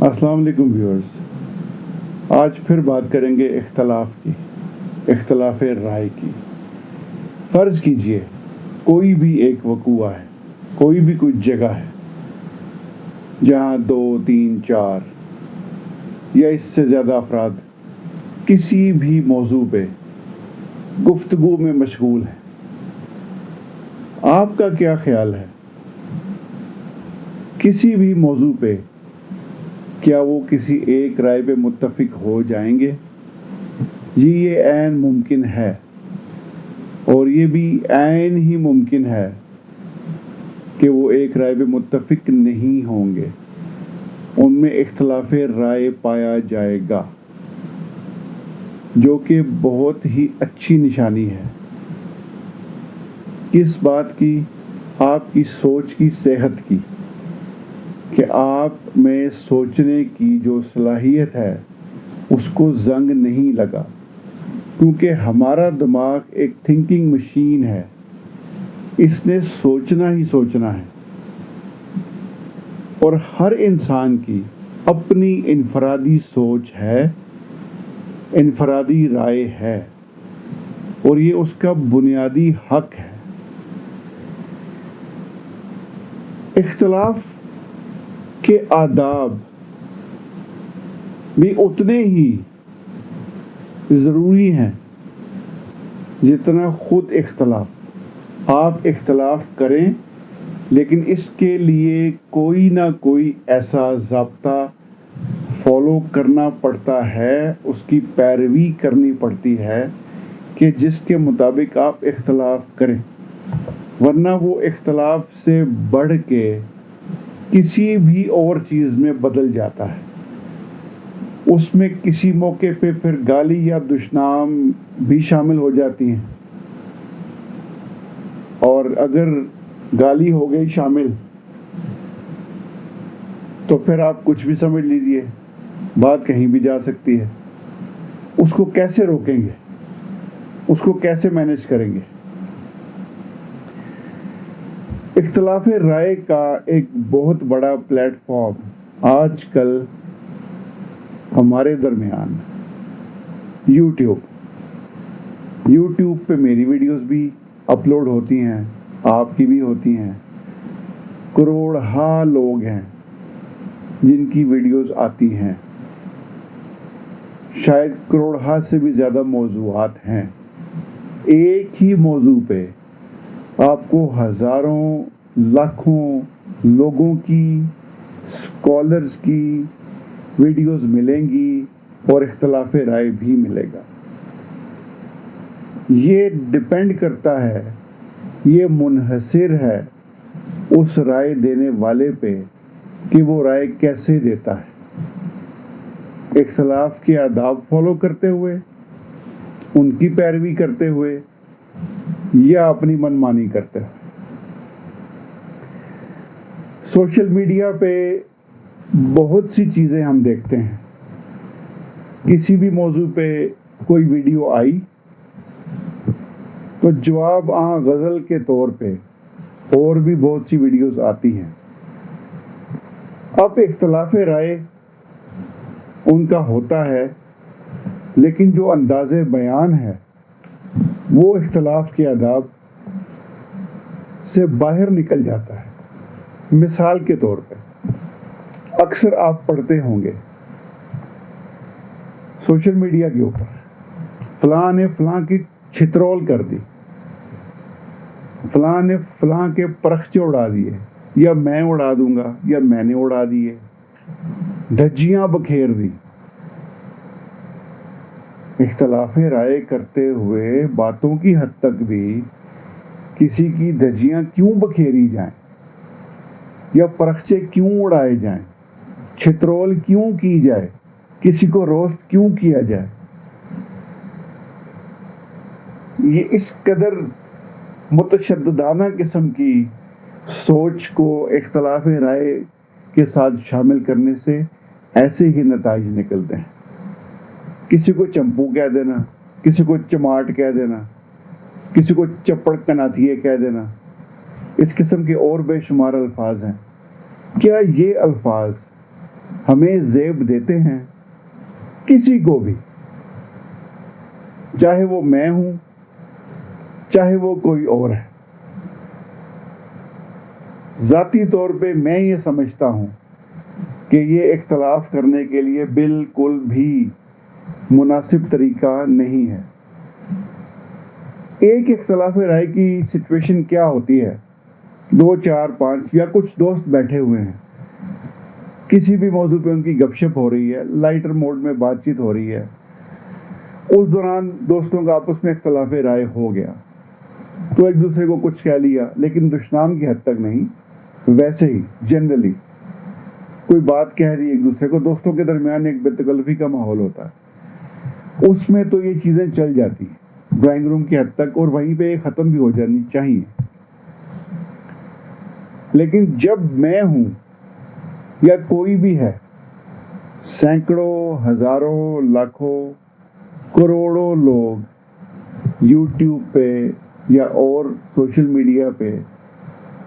السلام علیکم ویورز، آج پھر بات کریں گے اختلاف رائے کی۔ فرض کیجئے کوئی بھی ایک وقوع ہے، کوئی جگہ ہے جہاں 2 3 4 یا اس سے زیادہ افراد کسی بھی موضوع پہ گفتگو میں مشغول ہیں۔ آپ کا کیا خیال ہے؟ کسی بھی موضوع پہ کیا وہ کسی ایک رائے پہ متفق ہو جائیں گے؟ جی یہ عین ممکن ہے، اور یہ بھی عین ہی ممکن ہے کہ وہ ایک رائے پہ متفق نہیں ہوں گے، ان میں اختلاف رائے پایا جائے گا، جو کہ بہت ہی اچھی نشانی ہے۔ کس بات کی؟ آپ کی سوچ کی صحت کی، کہ آپ میں سوچنے کی جو صلاحیت ہے اس کو زنگ نہیں لگا، کیونکہ ہمارا دماغ ایک تھنکنگ مشین ہے، اس نے سوچنا ہی سوچنا ہے، اور ہر انسان کی اپنی انفرادی سوچ ہے، انفرادی رائے ہے، اور یہ اس کا بنیادی حق ہے۔ اختلاف کے آداب بھی اتنے ہی ضروری ہیں جتنا خود اختلاف۔ آپ اختلاف کریں، لیکن اس کے لیے کوئی نہ کوئی ایسا ضابطہ فالو کرنا پڑتا ہے، اس کی پیروی کرنی پڑتی ہے کہ جس کے مطابق آپ اختلاف کریں، ورنہ وہ اختلاف سے بڑھ کے کسی بھی اور چیز میں بدل جاتا ہے۔ اس میں کسی موقع پہ پھر گالی یا دشنام بھی شامل ہو جاتی ہیں، اور اگر گالی ہو گئی شامل تو پھر آپ کچھ بھی سمجھ لیجئے، بات کہیں بھی جا سکتی ہے۔ اس کو کیسے روکیں گے؟ اس کو کیسے مینیج کریں گے؟ اختلاف رائے کا ایک بہت بڑا پلیٹ فارم آج کل ہمارے درمیان یوٹیوب پہ میری ویڈیوز بھی اپلوڈ ہوتی ہیں، آپ کی بھی ہوتی ہیں، کروڑہا لوگ ہیں جن کی ویڈیوز آتی ہیں، شاید کروڑہا سے بھی زیادہ موضوعات ہیں۔ ایک ہی موضوع پہ آپ کو ہزاروں لاکھوں لوگوں کی، اسکالرز کی ویڈیوز ملیں گی، اور اختلاف رائے بھی ملے گا۔ یہ ڈیپینڈ کرتا ہے، یہ منحصر ہے اس رائے دینے والے پہ کہ وہ رائے کیسے دیتا ہے، اختلاف کے آداب فالو کرتے ہوئے، ان کی پیروی کرتے ہوئے، یا اپنی منمانی کرتے ہوئے۔ سوشل میڈیا پہ بہت سی چیزیں ہم دیکھتے ہیں، کسی بھی موضوع پہ کوئی ویڈیو آئی تو جواب غزل کے طور پہ اور بھی بہت سی ویڈیوز آتی ہیں۔ اب اختلاف رائے ان کا ہوتا ہے، لیکن جو انداز بیان ہے وہ اختلاف کے آداب سے باہر نکل جاتا ہے۔ مثال کے طور پہ اکثر آپ پڑھتے ہوں گے سوشل میڈیا کے اوپر، فلاں نے فلاں کی چھترول کر دی، فلاں نے فلاں کے پرخچے اڑا دیے، یا میں اڑا دوں گا، یا میں نے اڑا دیے، دھجیاں بکھیر دی۔ اختلاف رائے کرتے ہوئے باتوں کی حد تک بھی کسی کی دھجیاں کیوں بکھیری جائیں، یا پرخچے کیوں اڑائے جائیں، چھترول کیوں کی جائے، کسی کو روسٹ کیوں کیا جائے؟ یہ اس قدر متشددانہ قسم کی سوچ کو اختلاف رائے کے ساتھ شامل کرنے سے ایسے ہی نتائج نکلتے ہیں۔ کسی کو چمپو کہہ دینا، کسی کو چماٹ کہہ دینا، کسی کو چپڑ کناتھیے کہہ دینا، اس قسم کے اور بے شمار الفاظ ہیں۔ کیا یہ الفاظ ہمیں زیب دیتے ہیں کسی کو بھی، چاہے وہ میں ہوں چاہے وہ کوئی اور ہے۔ ذاتی طور پہ میں یہ سمجھتا ہوں کہ یہ اختلاف کرنے کے لیے بالکل بھی مناسب طریقہ نہیں ہے۔ ایک اختلاف رائے کی سچویشن کیا ہوتی ہے، 2 4 5 یا کچھ دوست بیٹھے ہوئے ہیں، کسی بھی موضوع پہ ان کی گپ شپ ہو رہی ہے، لائٹر موڈ میں بات چیت ہو رہی ہے، اس دوران دوستوں کا آپس میں اختلاف رائے ہو گیا تو ایک دوسرے کو کچھ کہہ لیا، لیکن دشنام کی حد تک نہیں، ویسے ہی جنرلی کوئی بات کہہ دی ایک دوسرے کو، دوستوں کے درمیان ایک بے تکلفی کا ماحول ہوتا ہے، اس میں تو یہ چیزیں چل جاتی ہیں ڈرائنگ روم کی حد تک، اور وہیں پہ یہ ختم بھی ہو جانی چاہیے۔ لیکن جب میں ہوں یا کوئی بھی ہے، سینکڑوں ہزاروں لاکھوں کروڑوں لوگ یوٹیوب پہ یا اور سوشل میڈیا پہ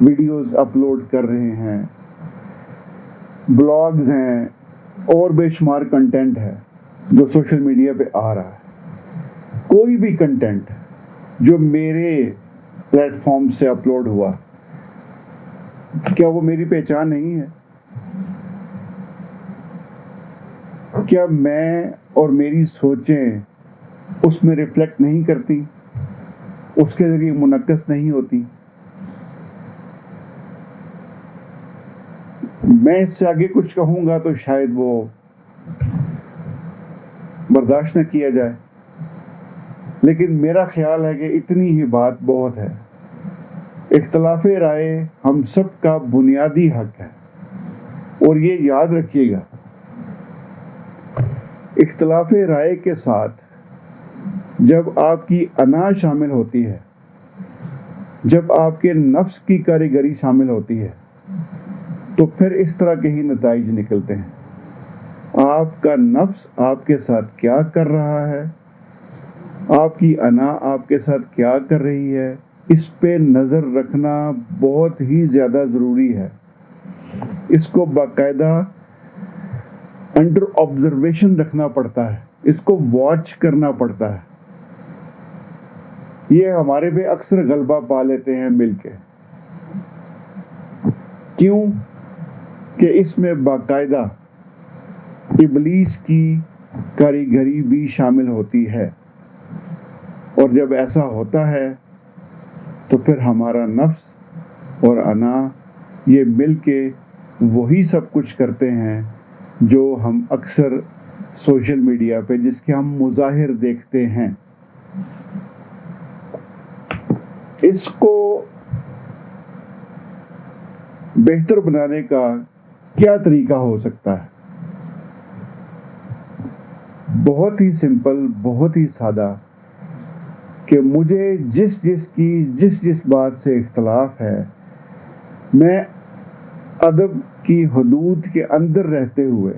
ویڈیوز اپلوڈ کر رہے ہیں، بلاگز ہیں اور بے شمار کنٹینٹ ہے جو سوشل میڈیا پہ آ رہا ہے۔ کوئی بھی کنٹینٹ جو میرے پلیٹ فارم سے اپلوڈ ہوا، کیا وہ میری پہچان نہیں ہے؟ کیا میں اور میری سوچیں اس میں ریفلیکٹ نہیں کرتی، اس کے ذریعے منعکس نہیں ہوتی؟ میں اس سے آگے کچھ کہوں گا تو شاید وہ برداشت نہ کیا جائے، لیکن میرا خیال ہے کہ اتنی ہی بات بہت ہے۔ اختلاف رائے ہم سب کا بنیادی حق ہے، اور یہ یاد رکھیے گا، اختلاف رائے کے ساتھ جب آپ کی انا شامل ہوتی ہے، جب آپ کے نفس کی کاریگری شامل ہوتی ہے، تو پھر اس طرح کے ہی نتائج نکلتے ہیں۔ آپ کا نفس آپ کے ساتھ کیا کر رہا ہے، آپ کی انا آپ کے ساتھ کیا کر رہی ہے، اس پہ نظر رکھنا بہت ہی زیادہ ضروری ہے۔ اس کو باقاعدہ انڈر آبزرویشن رکھنا پڑتا ہے، اس کو واچ کرنا پڑتا ہے۔ یہ ہمارے پہ اکثر غلبہ پا لیتے ہیں مل کے، کیوں کہ اس میں باقاعدہ ابلیس کی کاریگری بھی شامل ہوتی ہے، اور جب ایسا ہوتا ہے تو پھر ہمارا نفس اور انا یہ مل کے وہی سب کچھ کرتے ہیں جو ہم اکثر سوشل میڈیا پہ جس کے ہم مظاہر دیکھتے ہیں۔ اس کو بہتر بنانے کا کیا طریقہ ہو سکتا ہے؟ بہت ہی سمپل، بہت ہی سادہ، کہ مجھے جس بات سے اختلاف ہے، میں ادب کی حدود کے اندر رہتے ہوئے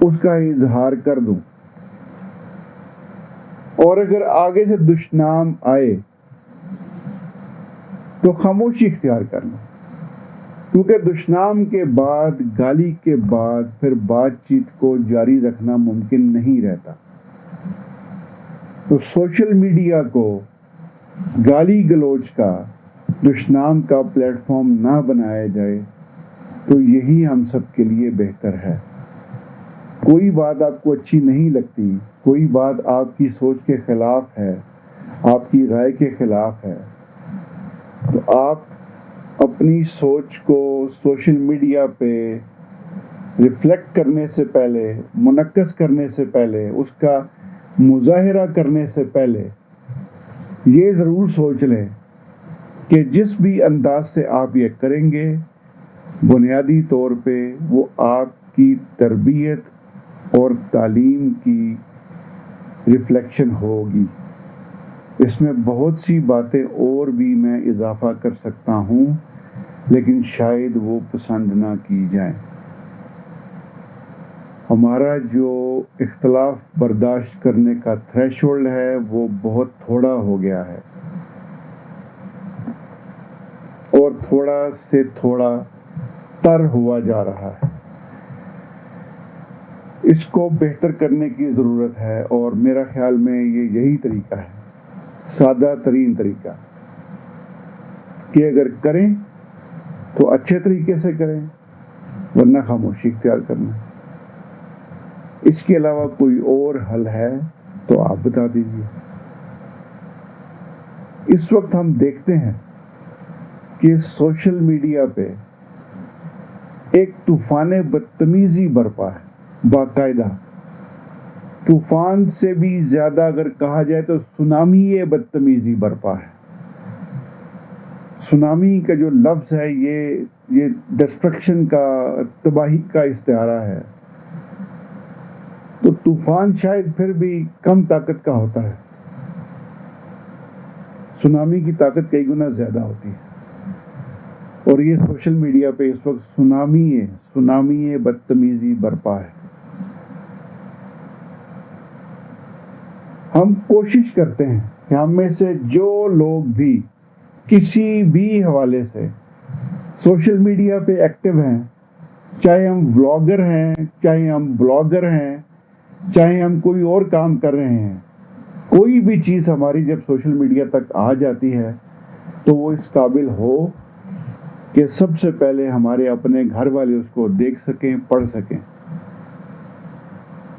اس کا اظہار کر دوں، اور اگر آگے سے دشنام آئے تو خاموشی اختیار کر لوں، کیونکہ دشنام کے بعد، گالی کے بعد پھر بات چیت کو جاری رکھنا ممکن نہیں رہتا۔ تو سوشل میڈیا کو گالی گلوچ کا، دشنام کا پلیٹ فارم نہ بنایا جائے تو یہی ہم سب کے لیے بہتر ہے۔ کوئی بات آپ کو اچھی نہیں لگتی، کوئی بات آپ کی سوچ کے خلاف ہے، آپ کی رائے کے خلاف ہے، تو آپ اپنی سوچ کو سوشل میڈیا پہ ریفلیکٹ کرنے سے پہلے، منعکس کرنے سے پہلے، اس کا مظاہرہ کرنے سے پہلے یہ ضرور سوچ لیں کہ جس بھی انداز سے آپ یہ کریں گے، بنیادی طور پہ وہ آپ کی تربیت اور تعلیم کی ریفلیکشن ہوگی۔ اس میں بہت سی باتیں اور بھی میں اضافہ کر سکتا ہوں، لیکن شاید وہ پسند نہ کی جائیں۔ ہمارا جو اختلاف برداشت کرنے کا تھریش ہولڈ ہے وہ بہت تھوڑا ہو گیا ہے، اور تھوڑا سے تھوڑا تر ہوا جا رہا ہے۔ اس کو بہتر کرنے کی ضرورت ہے، اور میرا خیال میں یہی طریقہ ہے، سادہ ترین طریقہ، کہ اگر کریں تو اچھے طریقے سے کریں، ورنہ خاموشی اختیار کرنا۔ اس کے علاوہ کوئی اور حل ہے تو آپ بتا دیجیے۔ اس وقت ہم دیکھتے ہیں کہ سوشل میڈیا پہ ایک طوفان بدتمیزی برپا ہے، باقاعدہ طوفان سے بھی زیادہ اگر کہا جائے تو سونامی بدتمیزی برپا ہے۔ سونامی کا جو لفظ ہے یہ ڈسٹرکشن کا، تباہی کا استعارہ ہے، تو طوفان شاید پھر بھی کم طاقت کا ہوتا ہے، سونامی کی طاقت کئی گنا زیادہ ہوتی ہے، اور یہ سوشل میڈیا پہ اس وقت سونامی بدتمیزی برپا ہے۔ ہم کوشش کرتے ہیں کہ ہم میں سے جو لوگ بھی کسی بھی حوالے سے سوشل میڈیا پہ ایکٹیو ہیں، چاہے ہم ولاگر ہیں، چاہے ہم بلاگر ہیں، چاہے ہم کوئی اور کام کر رہے ہیں، کوئی بھی چیز ہماری جب سوشل میڈیا تک آ جاتی ہے تو وہ اس قابل ہو کہ سب سے پہلے ہمارے اپنے گھر والے اس کو دیکھ سکیں، پڑھ سکیں۔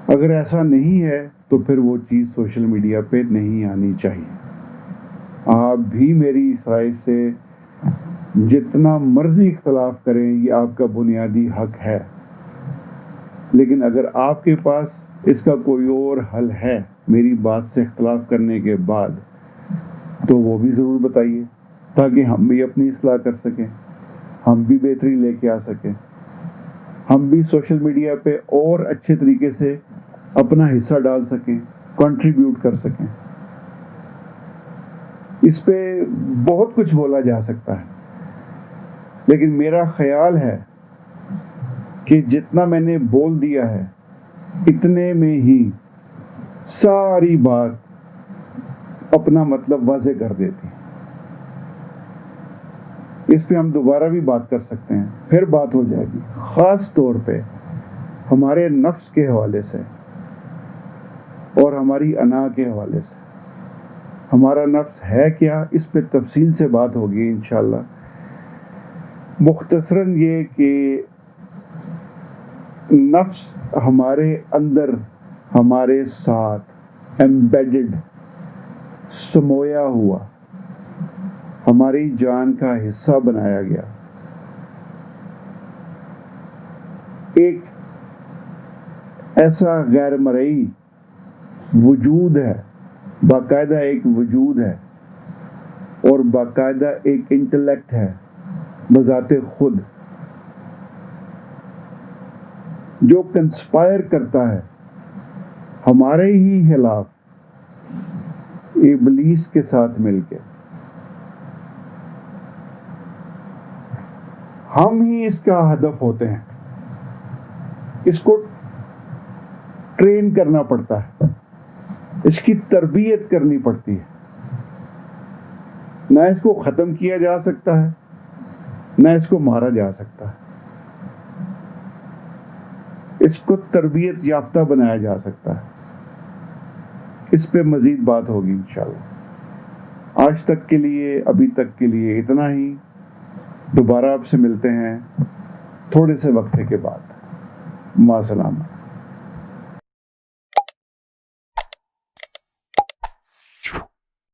اگر ایسا نہیں ہے تو پھر وہ چیز سوشل میڈیا پہ نہیں آنی چاہیے۔ آپ بھی میری اس رائے سے جتنا مرضی اختلاف کریں، یہ آپ کا بنیادی حق ہے، لیکن اگر آپ کے پاس اس کا کوئی اور حل ہے میری بات سے اختلاف کرنے کے بعد، تو وہ بھی ضرور بتائیے، تاکہ ہم بھی اپنی اصلاح کر سکیں، ہم بھی بہتری لے کے آ سکیں، ہم بھی سوشل میڈیا پہ اور اچھے طریقے سے اپنا حصہ ڈال سکیں، کنٹریبیوٹ کر سکیں۔ اس پہ بہت کچھ بولا جا سکتا ہے، لیکن میرا خیال ہے کہ جتنا میں نے بول دیا ہے اتنے میں ہی ساری بات اپنا مطلب واضح کر دیتی ہے۔ اس پہ ہم دوبارہ بھی بات کر سکتے ہیں، پھر بات ہو جائے گی، خاص طور پہ ہمارے نفس کے حوالے سے اور ہماری انا کے حوالے سے۔ ہمارا نفس ہے کیا، اس پہ تفصیل سے بات ہوگی انشاءاللہ۔ مختصراً یہ کہ نفس ہمارے اندر، ہمارے ساتھ ایمبیڈڈ، سمویا ہوا، ہماری جان کا حصہ بنایا گیا ایک ایسا غیر مرئی وجود ہے، باقاعدہ ایک وجود ہے، اور باقاعدہ ایک انٹلیکٹ ہے بذات خود، جو کنسپائر کرتا ہے ہمارے ہی خلاف ابلیس کے ساتھ مل کے۔ ہم ہی اس کا ہدف ہوتے ہیں، اس کو ٹرین کرنا پڑتا ہے، اس کی تربیت کرنی پڑتی ہے۔ نہ اس کو ختم کیا جا سکتا ہے، نہ اس کو مارا جا سکتا ہے، اس کو تربیت یافتہ بنایا جا سکتا ہے۔ اس پہ مزید بات ہوگی انشاءاللہ۔ آج تک کے لیے، ابھی تک کے لیے اتنا ہی۔ دوبارہ آپ سے ملتے ہیں تھوڑے سے وقفے کے بعد۔ مع السلامہ۔